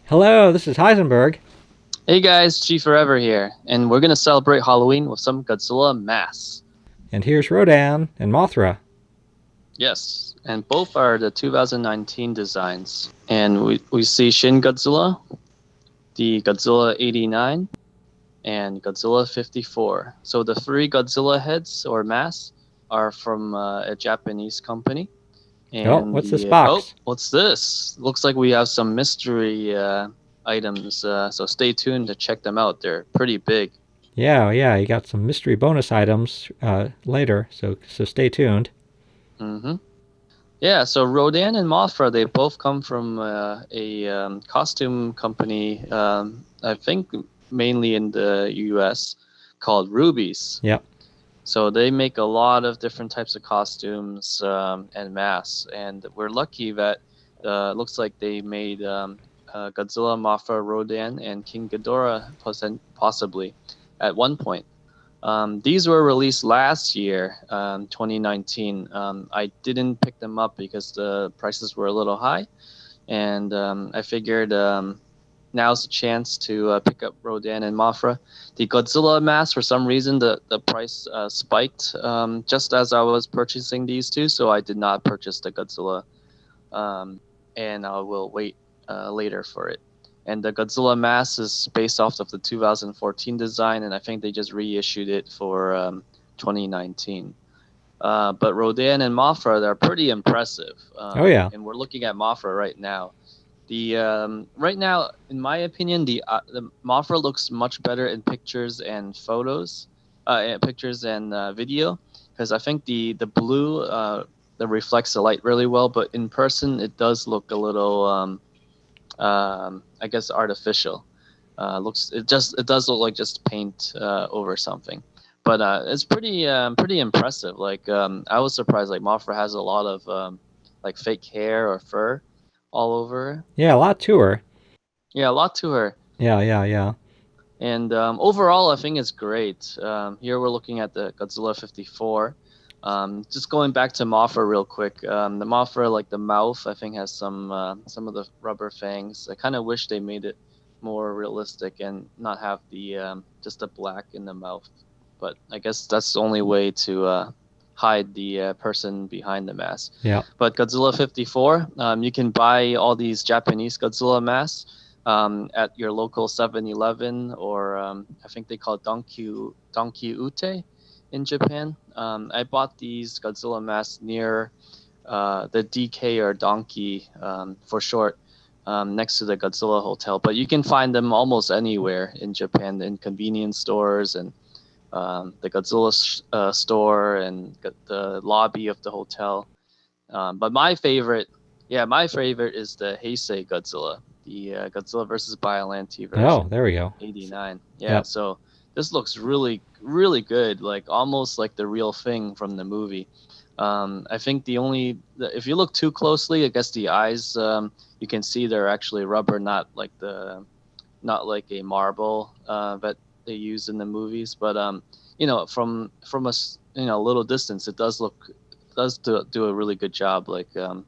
Hello, this is Heisenberg. Hey guys, G Forever here, and we're gonna celebrate Halloween with some Godzilla masks. And here's Rodan and Mothra. Yes, and both are the 2019 designs. And we see Shin Godzilla, the Godzilla 89, and Godzilla 54. So the three Godzilla heads or masks are from a Japanese company. Oh, And what's this oh, box? what's this? Looks like we have some mystery items. So stay tuned to check them out. They're pretty big. Yeah, you got some mystery bonus items later, so stay tuned. Mm-hmm. Yeah, so Rodan and Mothra, they both come from a costume company, I think mainly in the US, called Rubie's. Yep. So they make a lot of different types of costumes and masks, and we're lucky that it looks like they made Godzilla, Mothra, Rodan, and King Ghidorah possibly at one point. These were released last year, 2019. I didn't pick them up because the prices were a little high, and I figured now's the chance to pick up Rodan and Mothra. The Godzilla mask, for some reason, the price spiked just as I was purchasing these two, so I did not purchase the Godzilla, and I will wait later for it. And the Godzilla mask is based off of the 2014 design, and I think they just reissued it for 2019. But Rodan and Mothra, they're pretty impressive. Oh yeah. And we're looking at Mothra right now. The right now, in my opinion, the Mothra looks much better in pictures and photos, pictures and video, because I think the blue that reflects the light really well, but in person it does look a little I guess artificial. It does look like just paint over something, but it's pretty impressive. Like I was surprised. Like Mothra has a lot of like fake hair or fur all over her. Yeah, a lot to her. Yeah, a lot to her. Yeah. And overall, I think it's great. Here we're looking at the Godzilla 54. Just going back to Mothra real quick. The Mothra, like the mouth, I think has some of the rubber fangs. I kind of wish they made it more realistic and not have the just the black in the mouth. But I guess that's the only way to hide the person behind the mask. Yeah. But Godzilla 54, you can buy all these Japanese Godzilla masks at your local 7-Eleven, or I think they call it Donki Ute in Japan. I bought these Godzilla masks near the DK or Donkey for short, next to the Godzilla Hotel. But you can find them almost anywhere in Japan, in convenience stores and the Godzilla store and the lobby of the hotel. But my favorite is the Heisei Godzilla, the Godzilla versus Biollante Oh, version, there we go. 89. Yeah, Yep. so this looks really good, like almost like the real thing from the movie. I think if you look too closely, I guess the eyes, you can see they're actually rubber, not like a marble that they use in the movies. But from a little distance, it does do a really good job. Like the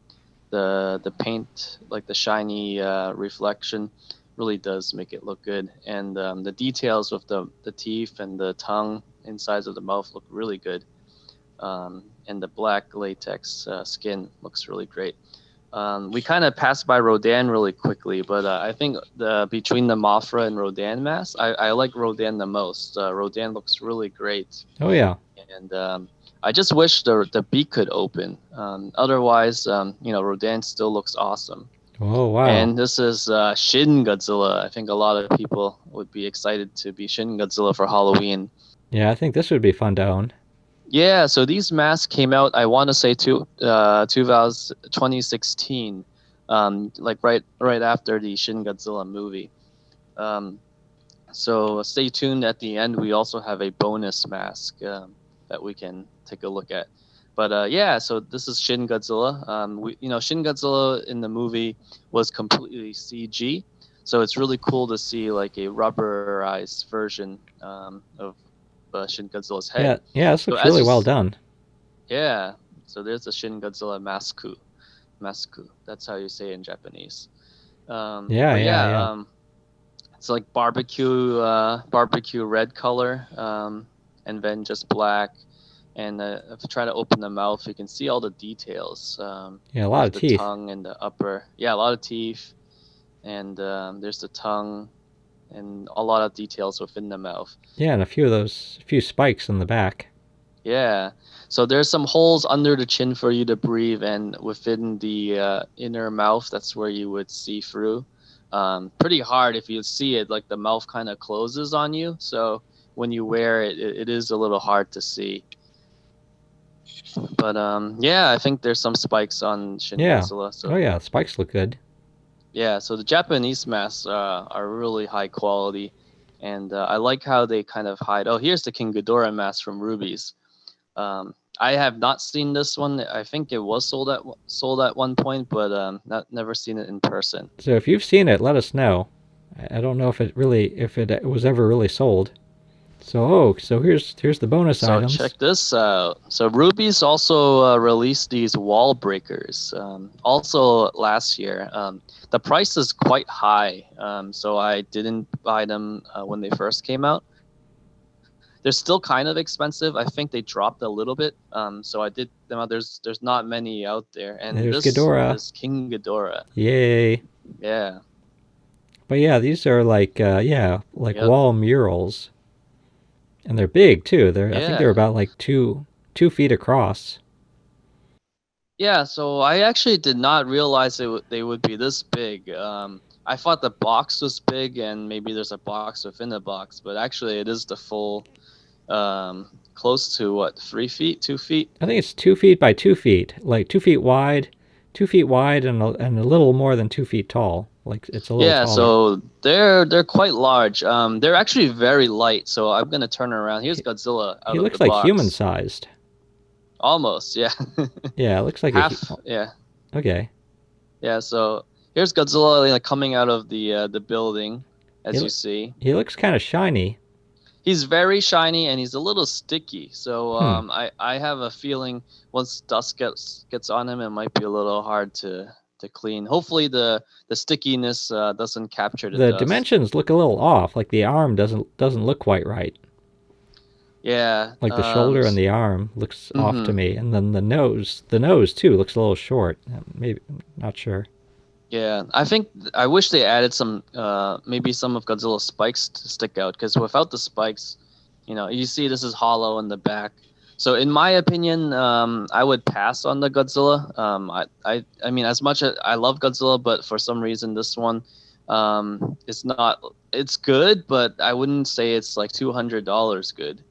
paint, like the shiny reflection, really does make it look good. And the details with the teeth and the tongue insides of the mouth look really good. And the black latex skin looks really great. We kind of passed by Rodan really quickly, but I think between the Mothra and Rodan mask, I like Rodan the most. Rodan looks really great, Oh yeah. and I just wish the beak could open. Otherwise, Rodan still looks awesome. Oh wow. And this is Shin Godzilla. I think a lot of people would be excited to be Shin Godzilla for Halloween. Yeah, I think this would be fun to own. Yeah, so these masks came out, I want to say, 2016, like right after the Shin Godzilla movie. Um, so stay tuned. At the end, we also have a bonus mask that we can take a look at. But yeah, so this is Shin Godzilla. Shin Godzilla in the movie was completely CG, so it's really cool to see like a rubberized version of Shin Godzilla's head. Yeah, this So looks as really you well done. Yeah, so there's a Shin Godzilla Masku. Masku, that's how you say it in Japanese. Yeah, But yeah, yeah, yeah. it's like barbecue red color, and then just black. And if you try to open the mouth, you can see all the details, Yeah, a lot with of the teeth. tongue and the upper. Yeah, a lot of teeth, and there's the tongue and a lot of details within the mouth. Yeah, and a few spikes in the back. Yeah. So there's some holes under the chin for you to breathe, and within the inner mouth, that's where you would see through. Pretty hard if you see it, like the mouth kind of closes on you. So when you wear it, it is a little hard to see. But yeah, I think there's some spikes on Shin Yeah. Godzilla. Oh So yeah, the spikes look good. yeah, so the Japanese masks are really high quality, and I like how they kind of hide. Oh, here's the King Ghidorah mask from Ruby's. I have not seen this one. I think it was sold at one point, but not never seen it in person. So if you've seen it, let us know. I don't know if it was ever really sold. So so here's the bonus So items. check this out. So Ruby's also released these wall breakers. Also last year. The price is quite high. So I didn't buy them when they first came out. They're still kind of expensive. I think they dropped a little bit. So I did them out. There's not many out there. And There's this Ghidorah. is King Ghidorah. Yay. Yeah. But yeah, these are like like Yep. wall murals, and they're big too. I think they're Yeah. about like 2 feet across. Yeah, so I actually did not realize they would be this big. I thought the box was big and maybe there's a box within the box, but actually it is the full, close to what, 3 feet, 2 feet? I think it's 2 feet by 2 feet, like 2 feet wide, 2 feet wide, and a little more than 2 feet tall. Like it's a little Yeah, taller. so they're quite large. They're actually very light. So I'm gonna turn around. Here's Godzilla He out of the looks like human box. sized. Almost, yeah. Yeah, it looks like Half, yeah. okay. Yeah, so here's Godzilla like coming out of the building, He as you see. he looks kind of shiny. He's very shiny and he's a little sticky. So Hmm. I have a feeling once dust gets on him, it might be a little hard to clean. Hopefully the stickiness doesn't capture the The dust. dimensions look a little off. Like the arm doesn't look quite right. Yeah. Like the shoulder and the arm looks off to Mm-hmm. me, and then the nose too looks a little short. Maybe not sure. Yeah. I wish they added some maybe some of Godzilla's spikes to stick out, because without the spikes, you see this is hollow in the back. So in my opinion, I would pass on the Godzilla. I mean, as much as I love Godzilla, but for some reason this one, it's not. It's good, but I wouldn't say it's like $200 good.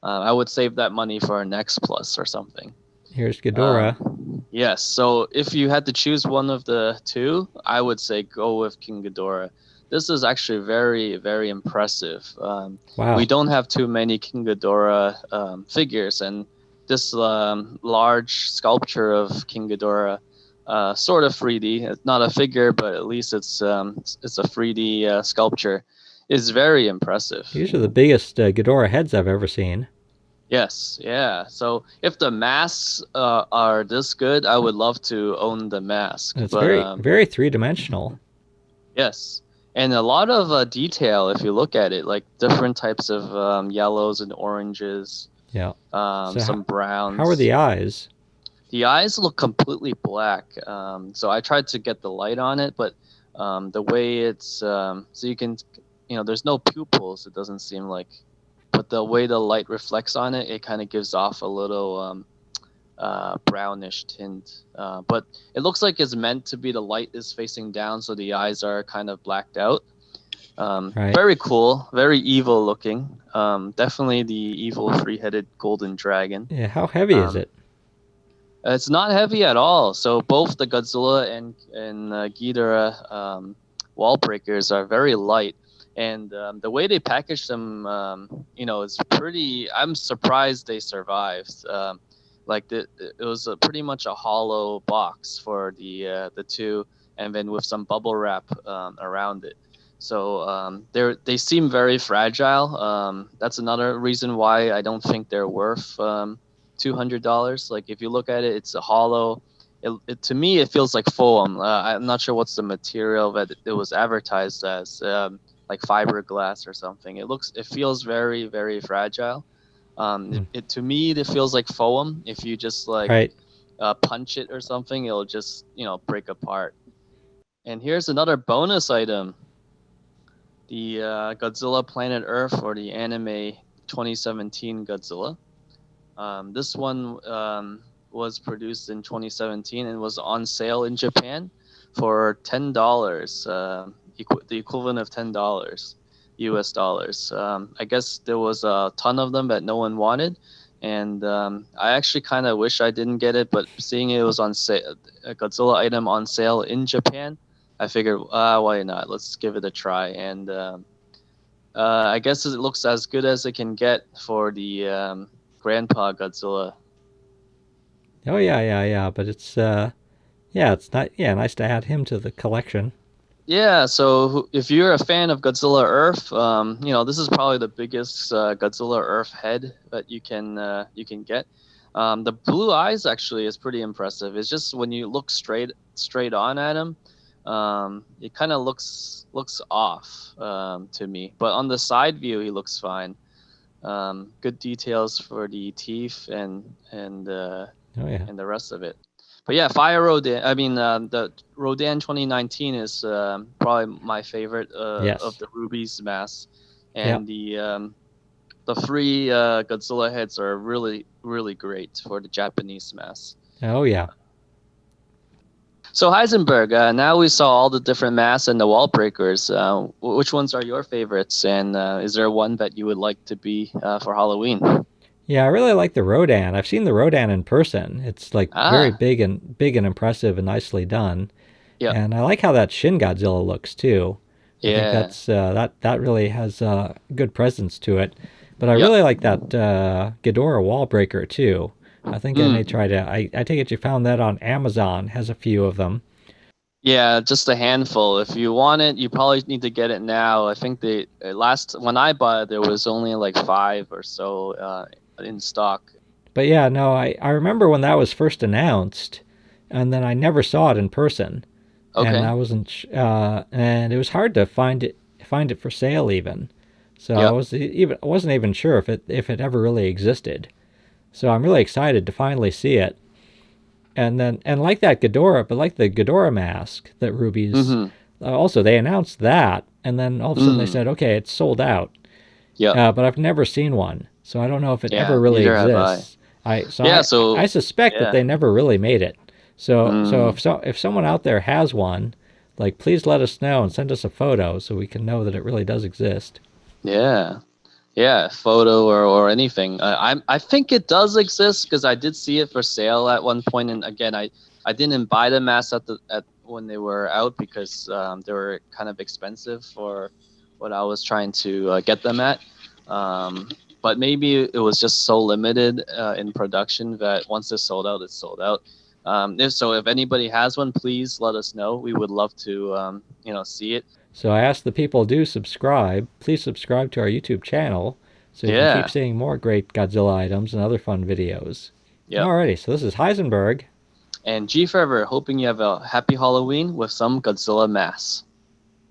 I would save that money for an X Plus or something. Here's Ghidorah. Yes. So if you had to choose one of the two, I would say go with King Ghidorah. This is actually very, very impressive. We Wow. don't have too many King Ghidorah figures, and this large sculpture of King Ghidorah, sort of 3D. It's not a figure, but at least it's a 3D sculpture. Is very impressive. These are the biggest Ghidorah heads I've ever seen. Yes, yeah. So if the masks are this good, I would love to own the mask. And it's But very three-dimensional. yes, and a lot of detail if you look at it, like different types of yellows and oranges, Yeah. So some how are browns. the eyes? The eyes look completely black. So I tried to get the light on it, but the way it's so you can, there's no pupils. It doesn't seem like, but the way the light reflects on it, it kind of gives off a little brownish tint. But it looks like it's meant to be the light is facing down, so the eyes are kind of blacked out. Right. Very cool, very evil looking. Definitely the evil three-headed golden dragon. Yeah. How heavy is Um, it? it's not heavy at all. So both the Godzilla and Ghidorah wall breakers are very light, and the way they package them, is pretty. I'm surprised they survived. It was pretty much a hollow box for the two, and then with some bubble wrap around it. So they seem very fragile. That's another reason why I don't think they're worth $200. Like if you look at it, it's a hollow. to me it feels like foam. I'm not sure what's the material that it was advertised as, like fiberglass or something. It feels very, very fragile. Hmm. To me it feels like foam. If you just like Right. punch it or something, it'll just break apart. And here's another bonus item: the Godzilla Planet Earth, or the anime 2017 Godzilla. This one was produced in 2017 and was on sale in Japan for $10, the equivalent of $10 US dollars. I guess there was a ton of them that no one wanted, and I actually kind of wish I didn't get it, but seeing it was on sale, a Godzilla item on sale in Japan, I figured, why not? Let's give it a try. And I guess it looks as good as it can get for the Grandpa Godzilla. Oh yeah, yeah, yeah. But it's yeah, it's not yeah, nice to add him to the collection. Yeah, so if you're a fan of Godzilla Earth, this is probably the biggest Godzilla Earth head that you can get. The blue eyes actually is pretty impressive. It's just when you look straight on at him, it kind of looks off to me. But on the side view, he looks fine. Good details for the teeth and Oh yeah. and the rest of it. But yeah, Fire Rodan. I mean, the Rodan 2019 is probably my favorite of Yes. the Rubie's mass, Yep. and the three Godzilla heads are really really great for the Japanese mass. Oh yeah. So Heisenberg, now we saw all the different mass and the wall breakers. Which ones are your favorites, and is there one that you would like to be for Halloween? Yeah, I really like the Rodan. I've seen the Rodan in person. It's like very Ah, big and impressive and nicely done. yep, And I like how that Shin Godzilla looks too. I think yeah, that really has good presence to it. But I yep. really like that Ghidorah wall breaker too. I think I may Mm. try to. I take it you found that on Amazon. Has a few of them. Yeah, just a handful. If you want it, you probably need to get it now. I think the last when I bought it, there was only like five or so in stock. But yeah, no, I remember when that was first announced, and then I never saw it in person, and Okay. I wasn't, and it was hard to find it for sale even. So Yep. I wasn't even sure if it ever really existed. So I'm really excited to finally see it. And like that Ghidorah, but like the Ghidorah mask that Ruby's, Mm-hmm. also they announced that, and then all of a sudden they Mm. said, okay, it's sold out. Yep. But I've never seen one, so I don't know if it ever Yeah. really Neither have I. exists. I so Yeah. I So suspect that yeah. they never really made it. So Mm. if someone out there has one, like please let us know and send us a photo so we can know that it really does exist. Yeah. Yeah. Photo or anything. I think it does exist because I did see it for sale at one point, and again, I didn't buy the mask at when they were out because they were kind of expensive for what I was trying to get them at. Um, but maybe it was just so limited in production that once it's sold out, it's sold out. If anybody has one, please let us know. We would love to see it. So I ask the people do subscribe. Please subscribe to our YouTube channel so you can keep Yeah. seeing more great Godzilla items and other fun videos. Yep. Alrighty, so this is Heisenberg. And G Forever, hoping you have a happy Halloween with some Godzilla mass.